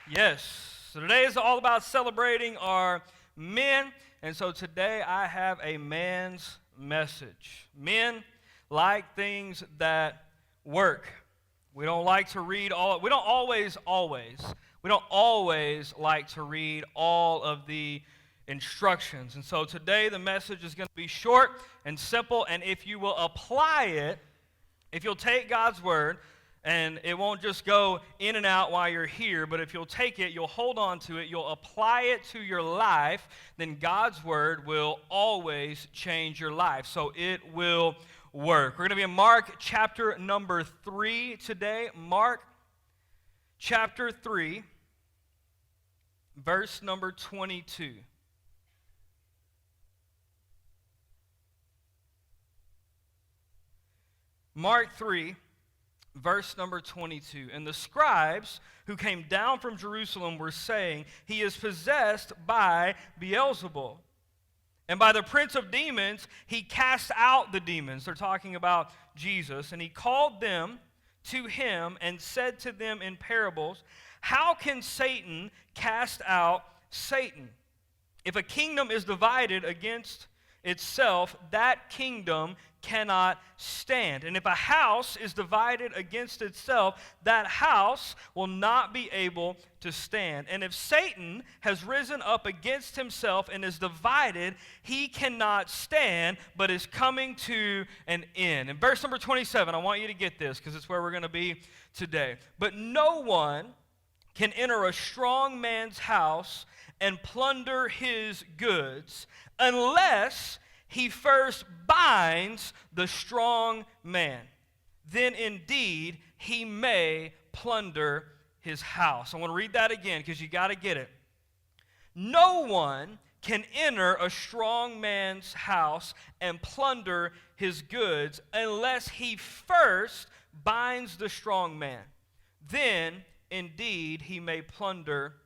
Yes. So today is all about celebrating our men. And so today I have a man's message. Men like things that work. We don't like to read all, we don't always like to read all of the instructions. And so today the message is going to be short and simple. And if you will apply it, if you'll take God's word, and it won't just go in and out while you're here, but if you'll take it, you'll hold on to it, you'll apply it to your life, then God's word will always change your life. So it will work. We're going to be in Mark chapter number 3 today. Mark chapter 3, verse number 22. Mark 3, verse number 22. And the scribes who came down from Jerusalem were saying, "He is possessed by Beelzebul. And by the prince of demons, he cast out the demons." They're talking about Jesus. "And he called them to him and said to them in parables, 'How can Satan cast out Satan? If a kingdom is divided against itself, that kingdom cannot stand. And if a house is divided against itself, that house will not be able to stand. And if Satan has risen up against himself and is divided, he cannot stand, but is coming to an end.'" In verse number 27, I want you to get this because it's where we're going to be today. "But no one can enter a strong man's house and plunder his goods unless he first binds the strong man. Then indeed he may plunder his house." I want to read that again because you got to get it. "No one can enter a strong man's house and plunder his goods unless he first binds the strong man. Then indeed he may plunder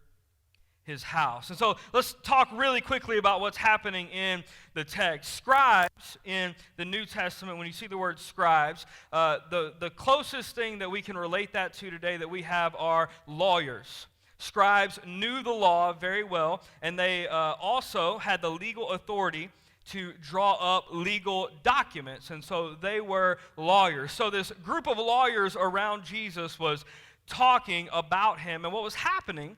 his house." And so let's talk really quickly about what's happening in the text. Scribes in the New Testament, when you see the word scribes, the closest thing that we can relate that to today that we have are lawyers. Scribes knew the law very well, and they also had the legal authority to draw up legal documents, and so they were lawyers. So this group of lawyers around Jesus was talking about him, and what was happening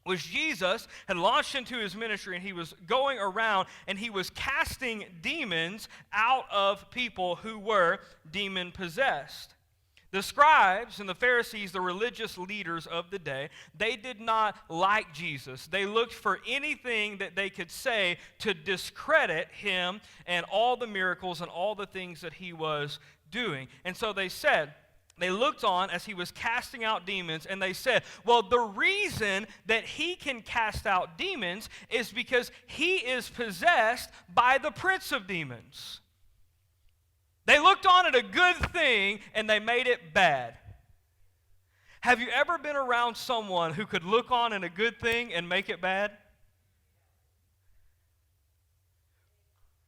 was Jesus had launched into his ministry, and he was going around and he was casting demons out of people who were demon possessed. The scribes and the Pharisees, the religious leaders of the day, they did not like Jesus. They looked for anything that they could say to discredit him and all the miracles and all the things that he was doing. And so they looked on as he was casting out demons, and they said, "Well, the reason that he can cast out demons is because he is possessed by the prince of demons." They looked on at a good thing, and they made it bad. Have you ever been around someone who could look on at a good thing and make it bad?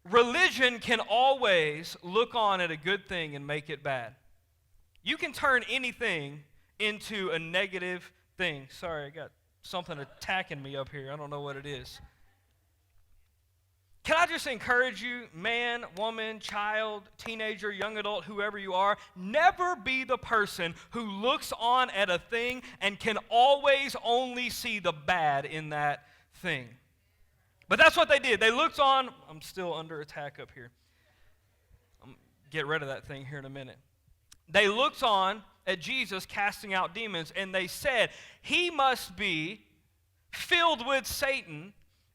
Religion can always look on at a good thing and make it bad. You can turn anything into a negative thing. Sorry, I got something attacking me up here. I don't know what it is. Can I just encourage you, man, woman, child, teenager, young adult, whoever you are, never be the person who looks on at a thing and can always only see the bad in that thing. But that's what they did. They looked on. I'm still under attack up here. Get rid of that thing here in a minute. They looked on at Jesus casting out demons, and they said, "He must be filled with Satan,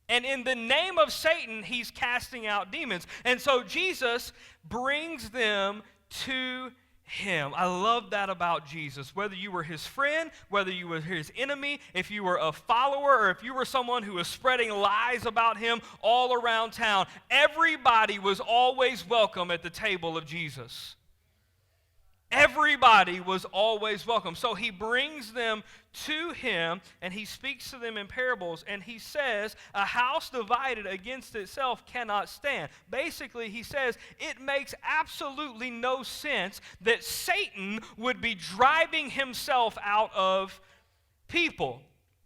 and in the name of Satan, he's casting out demons." And so Jesus brings them to him. I love that about Jesus. Whether you were his friend, whether you were his enemy, if you were a follower, or if you were someone who was spreading lies about him all around town, everybody was always welcome at the table of Jesus. Everybody was always welcome. So he brings them to him, and he speaks to them in parables, and he says, "A house divided against itself cannot stand." Basically, he says, it makes absolutely no sense that Satan would be driving himself out of people.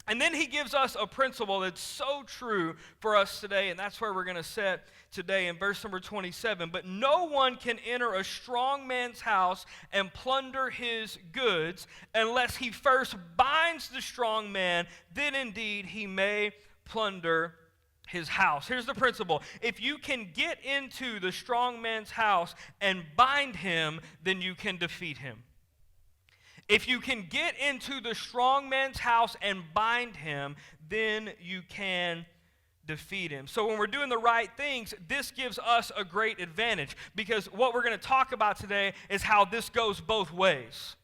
And then he gives us a principle that's so true for us today, and that's where we're going to set today in verse number 27. But no one can enter a strong man's house and plunder his goods unless he first binds the strong man, then indeed he may plunder his house. Here's the principle. If you can get into the strong man's house and bind him, then you can defeat him. If you can get into the strong man's house and bind him, then you can defeat him. So when we're doing the right things, this gives us a great advantage, because what we're going to talk about today is how this goes both ways.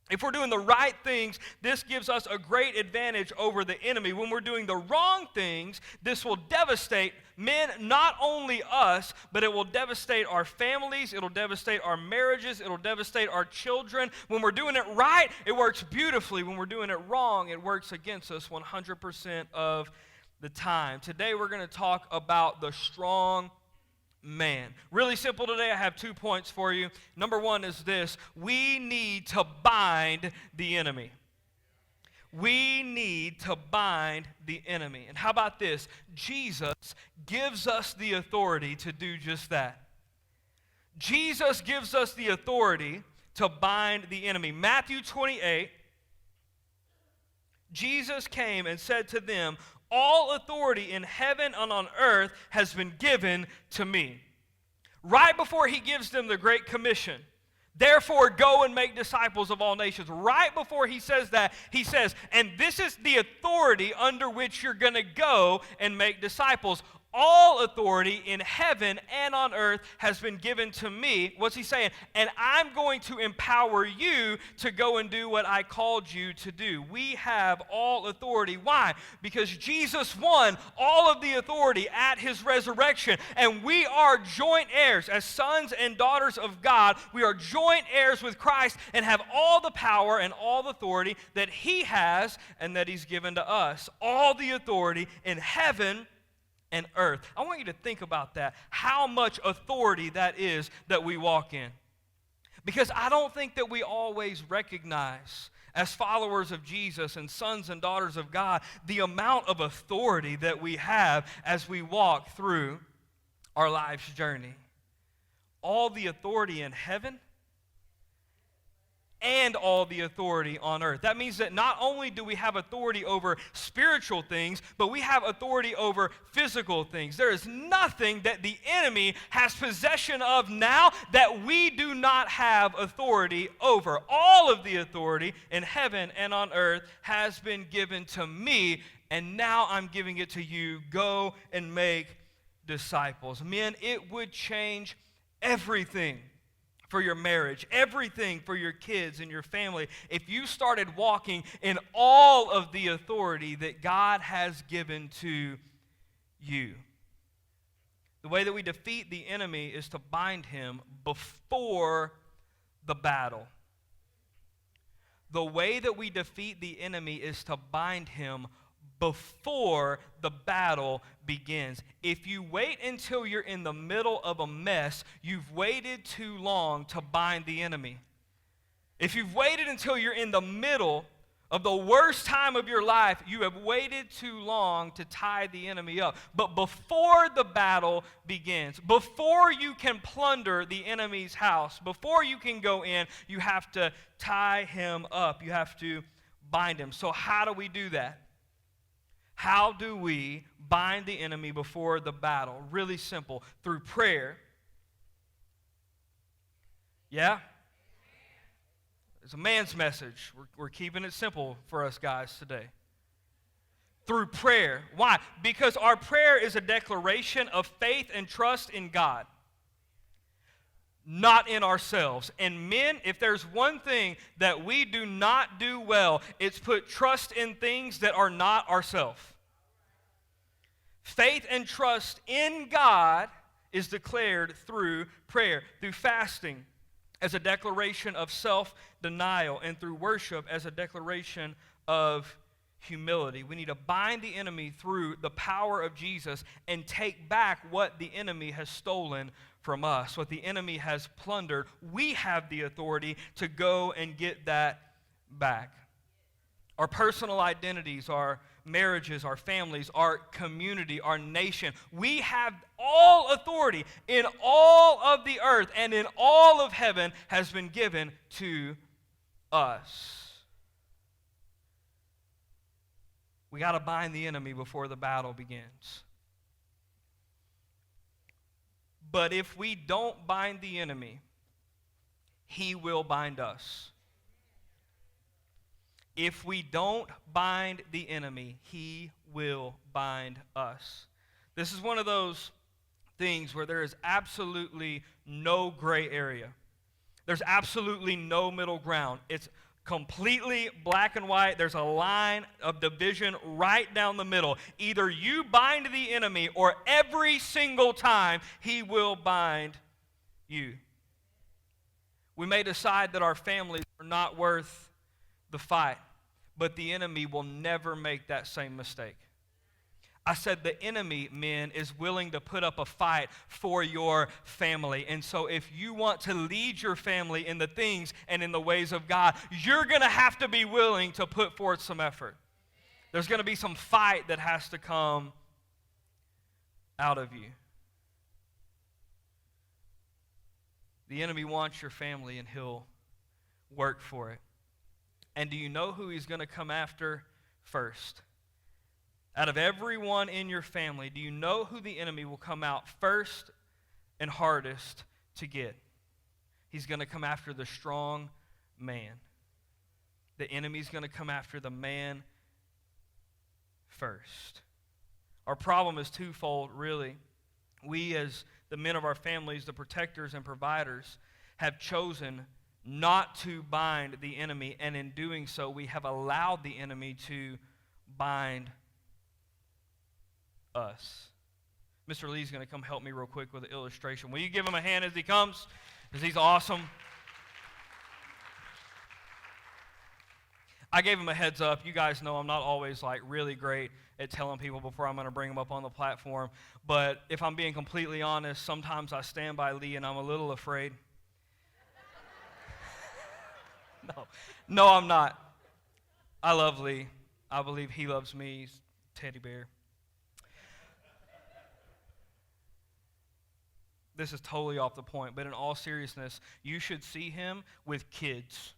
If we're doing the right things, this gives us a great advantage over the enemy. When we're doing the wrong things, this will devastate men, not only us, but it will devastate our families, it'll devastate our marriages, it'll devastate our children. When we're doing it right, it works beautifully. When we're doing it wrong, it works against us 100% of the time. Today we're going to talk about the strong man. Really simple today. I have 2 points for you. Number one is this: we need to bind the enemy. We need to bind the enemy. And how about this? Jesus gives us the authority to do just that. Jesus gives us the authority to bind the enemy. Matthew 28, Jesus came and said to them, "All authority in heaven and on earth has been given to me." Right before he gives them the Great Commission, therefore go and make disciples of all nations. Right before he says that, he says, and this is the authority under which you're going to go and make disciples. All authority in heaven and on earth has been given to me. What's he saying? And I'm going to empower you to go and do what I called you to do. We have all authority. Why? Because Jesus won all of the authority at his resurrection, and we are joint heirs as sons and daughters of God. We are joint heirs with Christ and have all the power and all the authority that he has and that he's given to us. All the authority in heaven and earth. I want you to think about that, how much authority that is that we walk in. Because I don't think that we always recognize, as followers of Jesus and sons and daughters of God, the amount of authority that we have as we walk through our life's journey. All the authority in heaven and all the authority on earth. That means that not only do we have authority over spiritual things, but we have authority over physical things. There is nothing that the enemy has possession of now that we do not have authority over. All of the authority in heaven and on earth has been given to me, and now I'm giving it to you. Go and make disciples. Men, it would change everything for your marriage, everything for your kids and your family, if you started walking in all of the authority that God has given to you. The way that we defeat the enemy is to bind him before the battle. The way that we defeat the enemy is to bind him before the battle begins. If you wait until you're in the middle of a mess, you've waited too long to bind the enemy. If you've waited until you're in the middle of the worst time of your life, you have waited too long to tie the enemy up. But before the battle begins, before you can plunder the enemy's house, before you can go in, you have to tie him up. You have to bind him. So how do we do that? How do we bind the enemy before the battle? Really simple. Through prayer. Yeah? It's a man's message. We're keeping it simple for us guys today. Through prayer. Why? Because our prayer is a declaration of faith and trust in God, not in ourselves. And men, if there's one thing that we do not do well, it's put trust in things that are not ourselves. Faith and trust in God is declared through prayer, through fasting as a declaration of self-denial, and through worship as a declaration of humility. We need to bind the enemy through the power of Jesus and take back what the enemy has stolen from us, what the enemy has plundered. We have the authority to go and get that back. our personal identities, our marriages, our families, our community, our nation. We have all authority in all of the earth and in all of heaven has been given to us. We got to bind the enemy before the battle begins. But if we don't bind the enemy, he will bind us. If we don't bind the enemy, he will bind us. This is one of those things where there is absolutely no gray area. There's absolutely no middle ground. It's completely black and white. There's a line of division right down the middle. Either you bind the enemy or every single time he will bind you. We may decide that our families are not worth the fight, but the enemy will never make that same mistake. I said the enemy, men, is willing to put up a fight for your family. And so if you want to lead your family in the things and in the ways of God, you're going to have to be willing to put forth some effort. There's going to be some fight that has to come out of you. The enemy wants your family, and he'll work for it. And do you know who he's going to come after first? Out of everyone in your family, do you know who the enemy will come out first and hardest to get? He's going to come after the strong man. The enemy's going to come after the man first. Our problem is twofold, really. We, as the men of our families, the protectors and providers, have chosen not to bind the enemy, and in doing so, we have allowed the enemy to bind us. Mr. Lee's going to come help me real quick with an illustration. Will you give him a hand as he comes? Because he's awesome. I gave him a heads up. You guys know I'm not always like really great at telling people before I'm going to bring them up on the platform. But if I'm being completely honest, sometimes I stand by Lee and I'm a little afraid. No, I'm not. I love Lee. I believe he loves me. He's a teddy bear. This is totally off the point, but in all seriousness, you should see him with kids,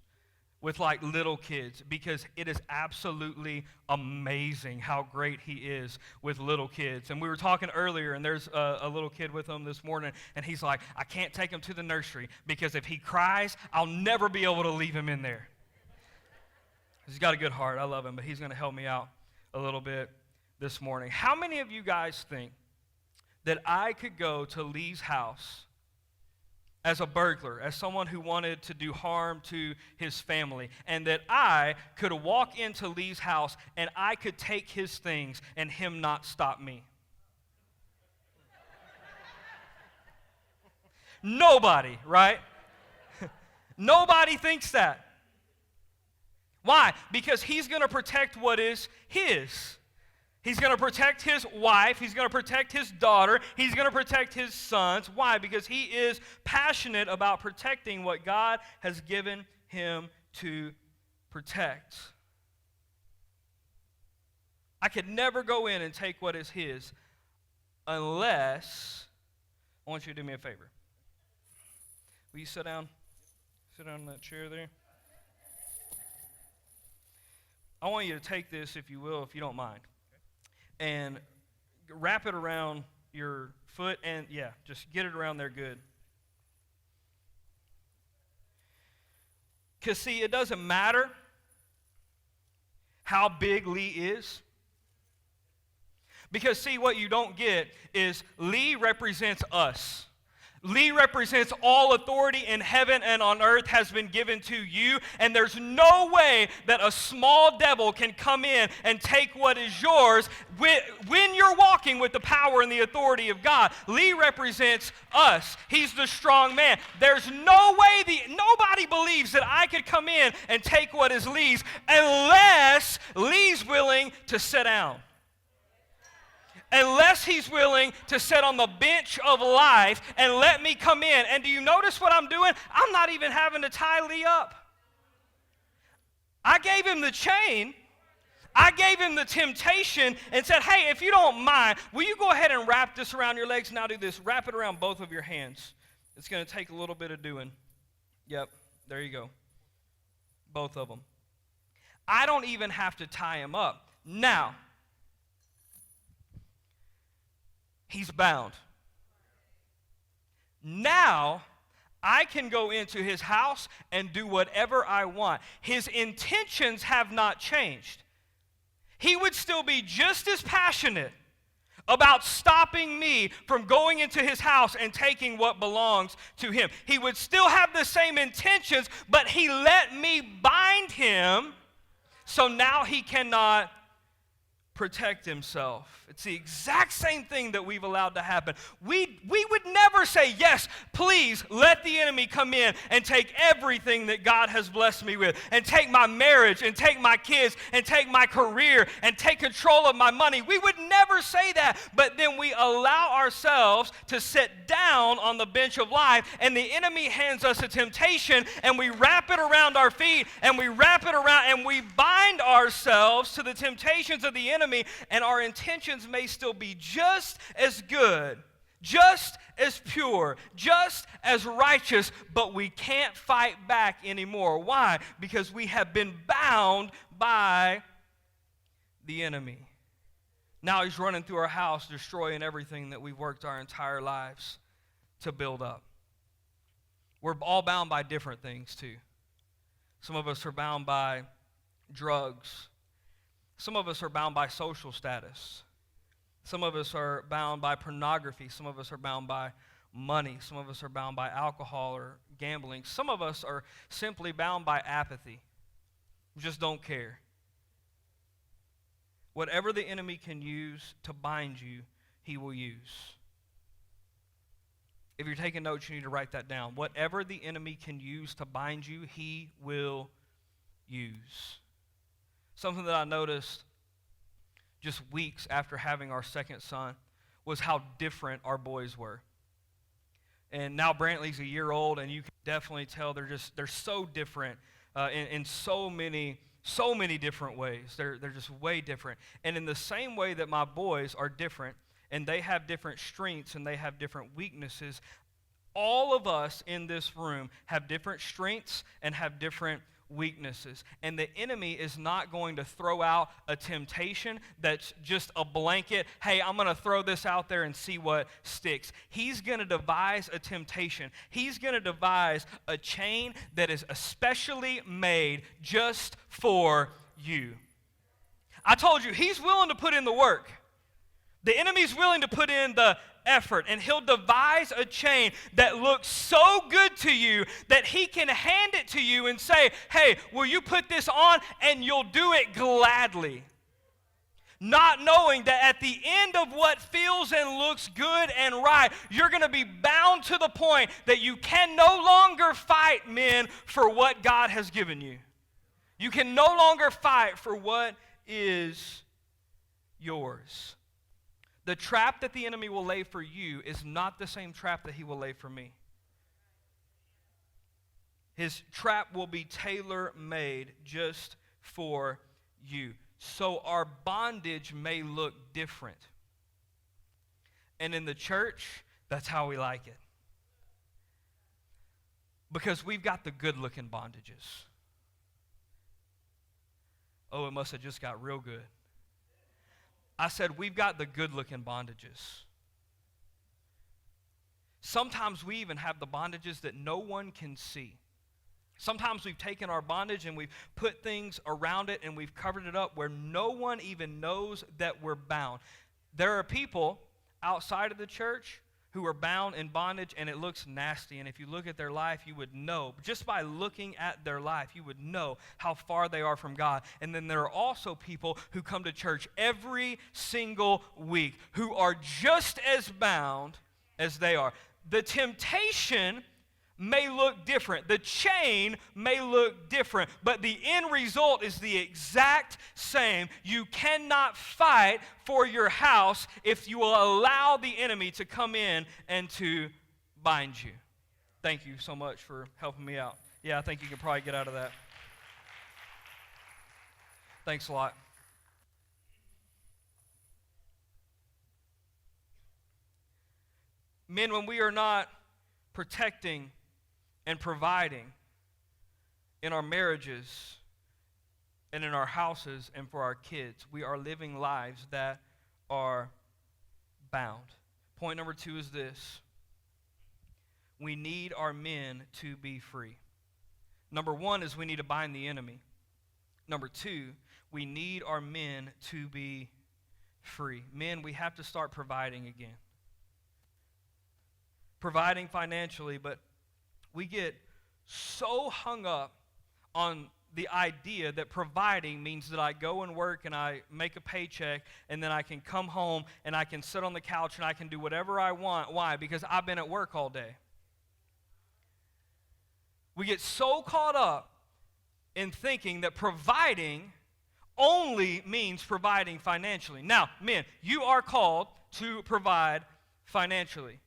with like little kids, because it is absolutely amazing how great he is with little kids. And we were talking earlier, and there's a little kid with him this morning, and he's like, I can't take him to the nursery because if he cries, I'll never be able to leave him in there. He's got a good heart. I love him, but he's going to help me out a little bit this morning. How many of you guys think that I could go to Lee's house as a burglar, as someone who wanted to do harm to his family, and that I could walk into Lee's house and I could take his things and him not stop me? Nobody, right? Nobody thinks that. Why? Because he's going to protect what is his. He's going to protect his wife. He's going to protect his daughter. He's going to protect his sons. Why? Because he is passionate about protecting what God has given him to protect. I could never go in and take what is his unless, I want you to do me a favor. Will you sit down? Sit down in that chair there. I want you to take this, if you will, if you don't mind, and wrap it around your foot, and just get it around there good. Because see, it doesn't matter how big Lee is. Because see, what you don't get is Lee represents us. Lee represents all authority in heaven and on earth has been given to you, and there's no way that a small devil can come in and take what is yours when you're walking with the power and the authority of God. Lee represents us. He's the strong man. There's no way, nobody believes that I could come in and take what is Lee's unless Lee's willing to sit down. Unless he's willing to sit on the bench of life and let me come in. And do you notice what I'm doing? I'm not even having to tie Lee up. I gave him the chain, I gave him the temptation and said, hey, if you don't mind, will you go ahead and wrap this around your legs? Now do this. Wrap it around both of your hands. It's going to take a little bit of doing. Yep, there you go. Both of them. I don't even have to tie him up. Now, he's bound. Now, I can go into his house and do whatever I want. His intentions have not changed. He would still be just as passionate about stopping me from going into his house and taking what belongs to him. He would still have the same intentions, but he let me bind him, so now he cannot protect himself. It's the exact same thing that we've allowed to happen. We would never say, yes, please let the enemy come in and take everything that God has blessed me with, and take my marriage, and take my kids, and take my career, and take control of my money. We would never say that, but then we allow ourselves to sit down on the bench of life, and the enemy hands us a temptation, and we wrap it around our feet, and we wrap it around, and we bind ourselves to the temptations of the enemy, and our intentions may still be just as good, just as pure, just as righteous, but we can't fight back anymore. Why? Because we have been bound by the enemy. Now he's running through our house, destroying everything that we've worked our entire lives to build up. We're all bound by different things too. Some of us are bound by drugs. Some of us are bound by social status. Some of us are bound by pornography. Some of us are bound by money. Some of us are bound by alcohol or gambling. Some of us are simply bound by apathy. We just don't care. Whatever the enemy can use to bind you, he will use. If you're taking notes, you need to write that down. Whatever the enemy can use to bind you, he will use. Something that I noticed just weeks after having our second son was how different our boys were. And now Brantley's a year old, and you can definitely tell they're so different in so many different ways. They're just way different. And in the same way that my boys are different, and they have different strengths and they have different weaknesses, all of us in this room have different strengths and have different weaknesses. And the enemy is not going to throw out a temptation that's just a blanket, hey, I'm going to throw this out there and see what sticks. He's going to devise a temptation. He's going to devise a chain that is especially made just for you. I told you, he's willing to put in the work. The enemy's willing to put in the effort, and he'll devise a chain that looks so good to you that he can hand it to you and say, hey, will you put this on? And you'll do it gladly. Not knowing that at the end of what feels and looks good and right, you're going to be bound to the point that you can no longer fight, men, for what God has given you. You can no longer fight for what is yours. The trap that the enemy will lay for you is not the same trap that he will lay for me. His trap will be tailor-made just for you. So our bondage may look different. And in the church, that's how we like it. Because we've got the good-looking bondages. Oh, it must have just got real good. I said, we've got the good-looking bondages. Sometimes we even have the bondages that no one can see. Sometimes we've taken our bondage and we've put things around it and we've covered it up where no one even knows that we're bound. There are people outside of the church who are bound in bondage, and it looks nasty. And if you look at their life, you would know. Just by looking at their life, you would know how far they are from God. And then there are also people who come to church every single week who are just as bound as they are. The temptation may look different. The chain may look different, but the end result is the exact same. You cannot fight for your house if you will allow the enemy to come in and to bind you. Thank you so much for helping me out. Yeah, I think you can probably get out of that. Thanks a lot. Men, when we are not protecting and providing in our marriages and in our houses and for our kids, we are living lives that are bound. Point number 2 is this. We need our men to be free. Number 1 is we need to bind the enemy. Number 2, we need our men to be free. Men, we have to start providing again. Providing financially, but we get so hung up on the idea that providing means that I go and work and I make a paycheck and then I can come home and I can sit on the couch and I can do whatever I want. Why? Because I've been at work all day. We get so caught up in thinking that providing only means providing financially. Now, men, you are called to provide financially.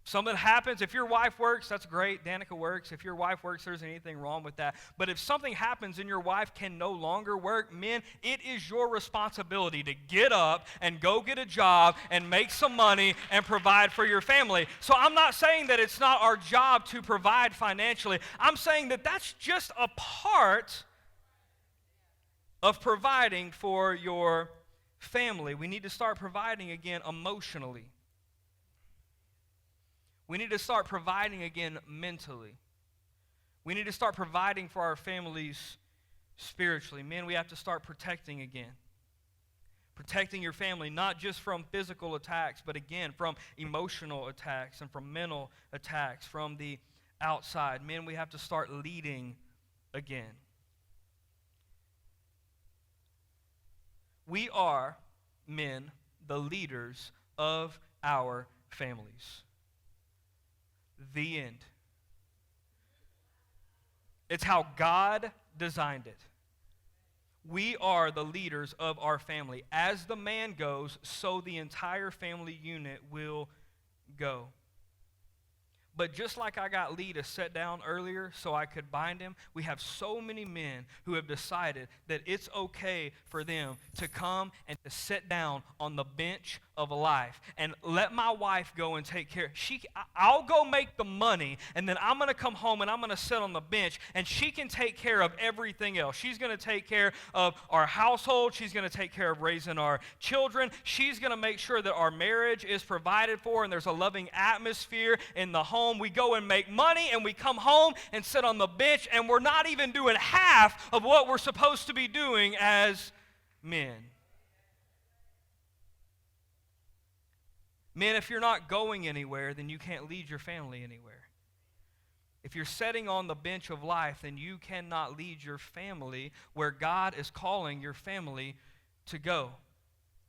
Something happens, if your wife works, that's great. Danica works. If your wife works, there's anything wrong with that. But if something happens and your wife can no longer work, men, it is your responsibility to get up and go get a job and make some money and provide for your family. So I'm not saying that it's not our job to provide financially. I'm saying that that's just a part of providing for your family. We need to start providing again emotionally. We need to start providing again mentally. We need to start providing for our families spiritually. Men, we have to start protecting again. Protecting your family, not just from physical attacks, but again, from emotional attacks and from mental attacks from the outside. Men, we have to start leading again. We are, men, the leaders of our families. The end. It's how God designed it. We are the leaders of our family. As the man goes, so the entire family unit will go. But just like I got Lee to sit down earlier so I could bind him, we have so many men who have decided that it's okay for them to come and to sit down on the bench of life and let my wife go and take care. I'll go make the money, and then I'm going to come home and I'm going to sit on the bench, and she can take care of everything else. She's going to take care of our household. She's going to take care of raising our children. She's going to make sure that our marriage is provided for and there's a loving atmosphere in the home. We go and make money, and we come home and sit on the bench, and we're not even doing half of what we're supposed to be doing as men. Men, if you're not going anywhere, then you can't lead your family anywhere. If you're sitting on the bench of life, then you cannot lead your family where God is calling your family to go.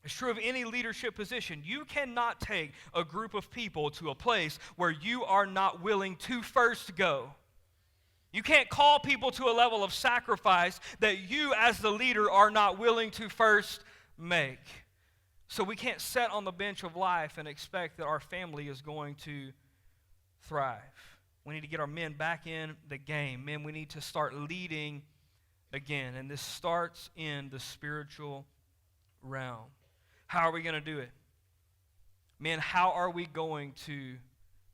It's true of any leadership position. You cannot take a group of people to a place where you are not willing to first go. You can't call people to a level of sacrifice that you as the leader are not willing to first make. So we can't sit on the bench of life and expect that our family is going to thrive. We need to get our men back in the game. Men, we need to start leading again. And this starts in the spiritual realm. How are we going to do it? Man, how are we going to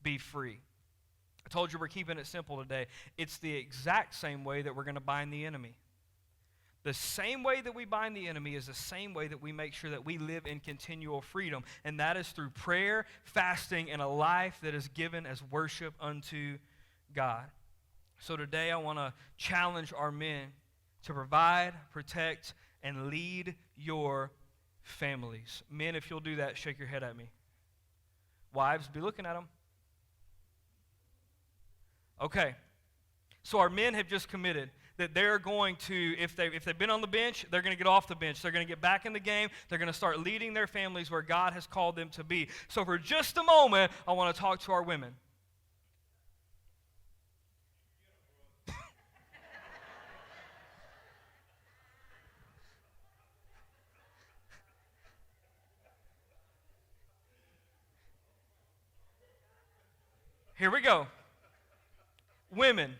be free? I told you we're keeping it simple today. It's the exact same way that we're going to bind the enemy. The same way that we bind the enemy is the same way that we make sure that we live in continual freedom, and that is through prayer, fasting, and a life that is given as worship unto God. So today I want to challenge our men to provide, protect, and lead your families. Men, if you'll do that, shake your head at me. Wives, be looking at them. Okay. So our men have just committed that they're going to, if they've been on the bench, they're going to get off the bench. They're going to get back in the game. They're going to start leading their families where God has called them to be. So for just a moment, I want to talk to our women. Here we go. Women,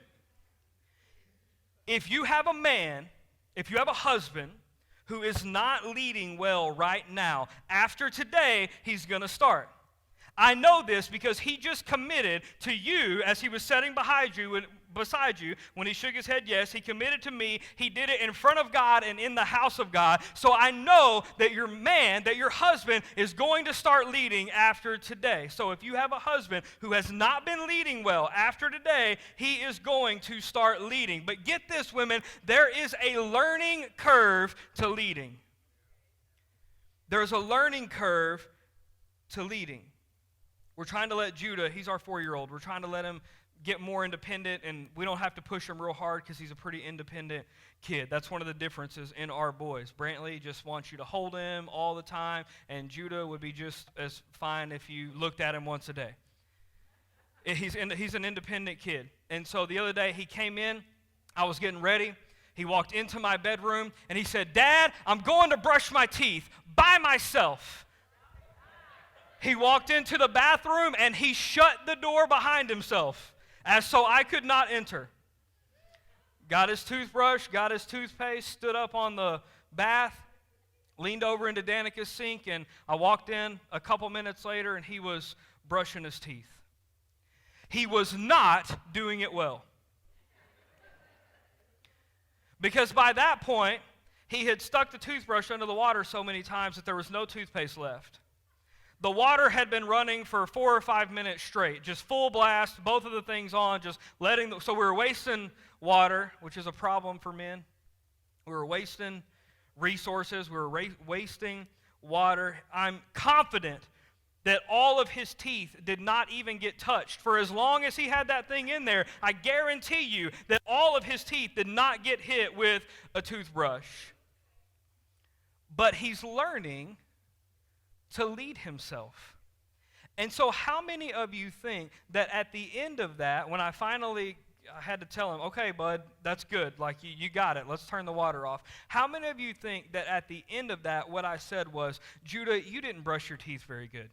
if you have a man, if you have a husband who is not leading well right now, after today, he's going to start. I know this because he just committed to you as he was sitting beside you when he shook his head yes. He committed to me. He did it in front of God and in the house of God. So I know that your man, that your husband is going to start leading after today. So if you have a husband who has not been leading well after today, he is going to start leading. But get this, women, there is a learning curve to leading. There's a learning curve to leading. We're trying to let Judah, he's our 4-year-old, we're trying to let him get more independent, and we don't have to push him real hard because he's a pretty independent kid. That's one of the differences in our boys. Brantley just wants you to hold him all the time, and Judah would be just as fine if you looked at him once a day. He's an independent kid. And so the other day he came in, I was getting ready. He walked into my bedroom, and he said, "Dad, I'm going to brush my teeth by myself." He walked into the bathroom, and he shut the door behind himself, as so I could not enter. Got his toothbrush, got his toothpaste, stood up on the bath, leaned over into Danica's sink, and I walked in a couple minutes later, and he was brushing his teeth. He was not doing it well. Because by that point, he had stuck the toothbrush under the water so many times that there was no toothpaste left. The water had been running for 4 or 5 minutes straight, just full blast, both of the things on, just so we were wasting water, which is a problem for men. We were wasting resources, we were wasting water. I'm confident that all of his teeth did not even get touched. For as long as he had that thing in there, I guarantee you that all of his teeth did not get hit with a toothbrush. But he's learning to lead himself. And so how many of you think that at the end of that, when I had to tell him, "Okay, bud, that's good. Like, you got it. Let's turn the water off." How many of you think that at the end of that, what I said was, "Judah, you didn't brush your teeth very good.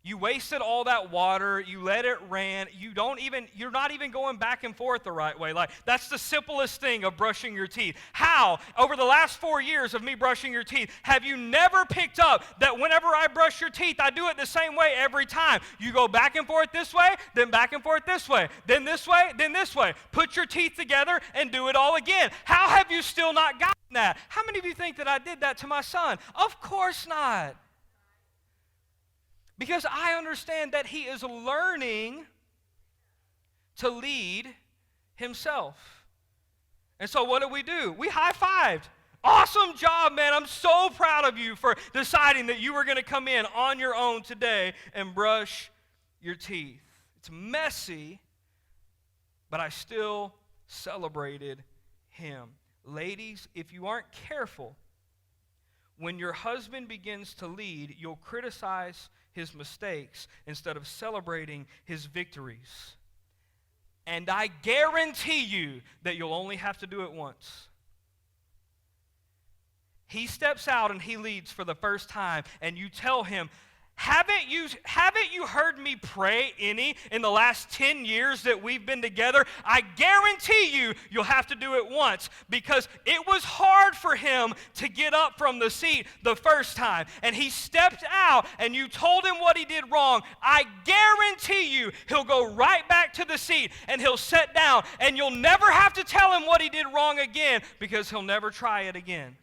You wasted all that water. You let it ran. You're not even going back and forth the right way." Like, that's the simplest thing of brushing your teeth. How, over the last 4 years of me brushing your teeth, have you never picked up that whenever I brush your teeth, I do it the same way every time? You go back and forth this way, then back and forth this way, then this way, then this way. Put your teeth together and do it all again. How have you still not gotten that? How many of you think that I did that to my son? Of course not. Because I understand that he is learning to lead himself. And so what do? We high-fived. Awesome job, man. I'm so proud of you for deciding that you were going to come in on your own today and brush your teeth. It's messy, but I still celebrated him. Ladies, if you aren't careful, when your husband begins to lead, you'll criticize his mistakes instead of celebrating his victories. And I guarantee you that you'll only have to do it once. He steps out and he leads for the first time, and you tell him, Haven't you heard me pray any in the last 10 years that we've been together? I guarantee you'll have to do it once, because it was hard for him to get up from the seat the first time. And he stepped out and you told him what he did wrong. I guarantee you he'll go right back to the seat and he'll sit down, and you'll never have to tell him what he did wrong again, because he'll never try it again.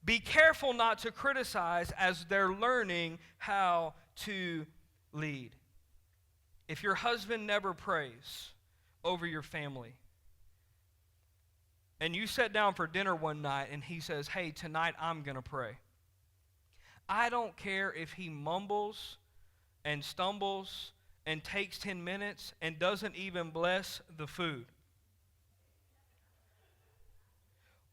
Be careful not to criticize as they're learning how to lead. If your husband never prays over your family, and you sit down for dinner one night and he says, "Hey, tonight I'm going to pray," I don't care if he mumbles and stumbles and takes 10 minutes and doesn't even bless the food.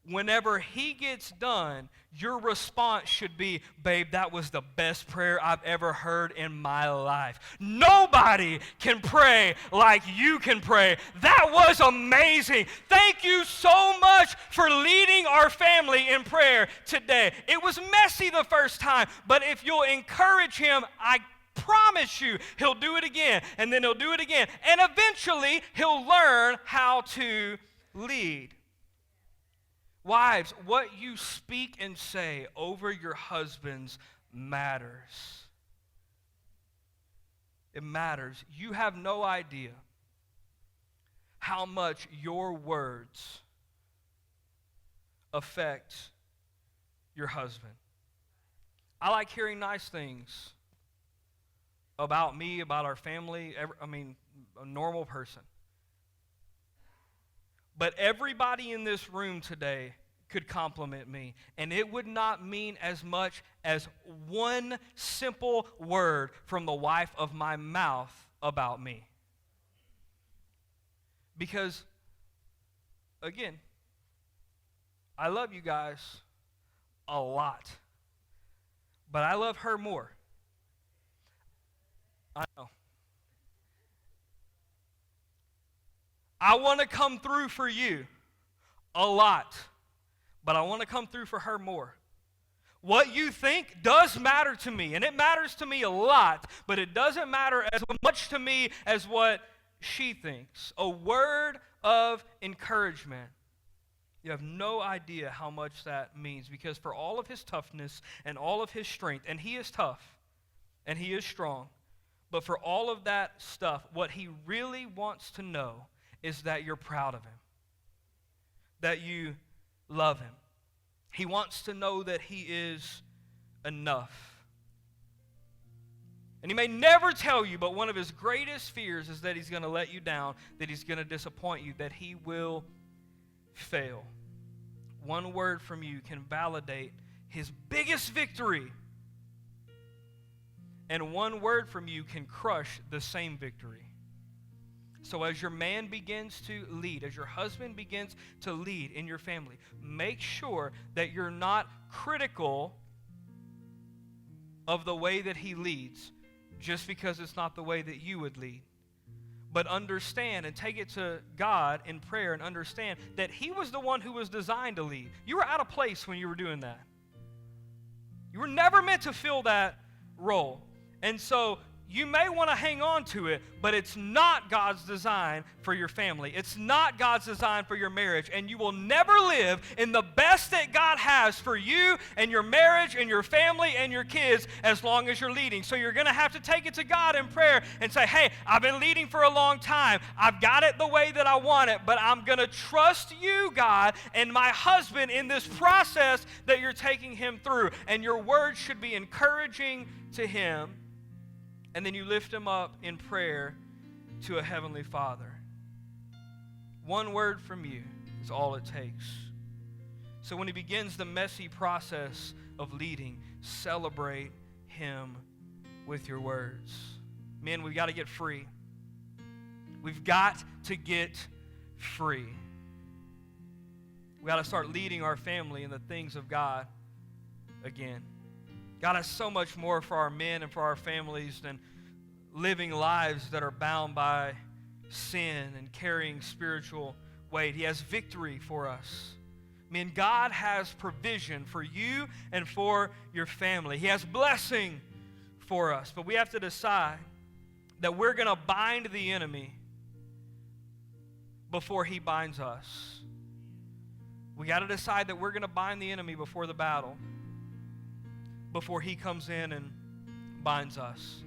Whenever he gets done, your response should be, "Babe, that was the best prayer I've ever heard in my life. Nobody can pray like you can pray. That was amazing. Thank you so much for leading our family in prayer today. It was messy the first time, but if you'll encourage him, I promise you he'll do it again, and then he'll do it again, and eventually he'll learn how to lead." Wives, what you speak and say over your husbands matters. It matters. You have no idea how much your words affect your husband. I like hearing nice things about me, about our family, a normal person. But everybody in this room today could compliment me, and it would not mean as much as one simple word from the wife of my mouth about me. Because, again, I love you guys a lot, but I love her more. I know. I want to come through for you a lot, but I want to come through for her more. What you think does matter to me, and it matters to me a lot, but it doesn't matter as much to me as what she thinks. A word of encouragement. You have no idea how much that means, because for all of his toughness and all of his strength, and he is tough and he is strong, but for all of that stuff, what he really wants to know is that you're proud of him, that you love him. He wants to know that he is enough. And he may never tell you, but one of his greatest fears is that he's going to let you down, that he's going to disappoint you, that he will fail. One word from you can validate his biggest victory. And one word from you can crush the same victory. So as your man begins to lead, as your husband begins to lead in your family, make sure that you're not critical of the way that he leads just because it's not the way that you would lead. But understand and take it to God in prayer and understand that he was the one who was designed to lead. You were out of place when you were doing that. You were never meant to fill that role. And so you may want to hang on to it, but it's not God's design for your family. It's not God's design for your marriage, and you will never live in the best that God has for you and your marriage and your family and your kids as long as you're leading. So you're going to have to take it to God in prayer and say, hey, I've been leading for a long time. I've got it the way that I want it, but I'm going to trust you, God, and my husband in this process that you're taking him through. And your words should be encouraging to him. And then you lift him up in prayer to a heavenly Father. One word from you is all it takes. So when he begins the messy process of leading, celebrate him with your words. Men, we've got to get free. We've got to get free. We've got to start leading our family in the things of God again. God has so much more for our men and for our families than living lives that are bound by sin and carrying spiritual weight. He has victory for us. Men, God has provision for you and for your family. He has blessing for us. But we have to decide that we're going to bind the enemy before he binds us. We got to decide that we're going to bind the enemy before the battle, before he comes in and binds us.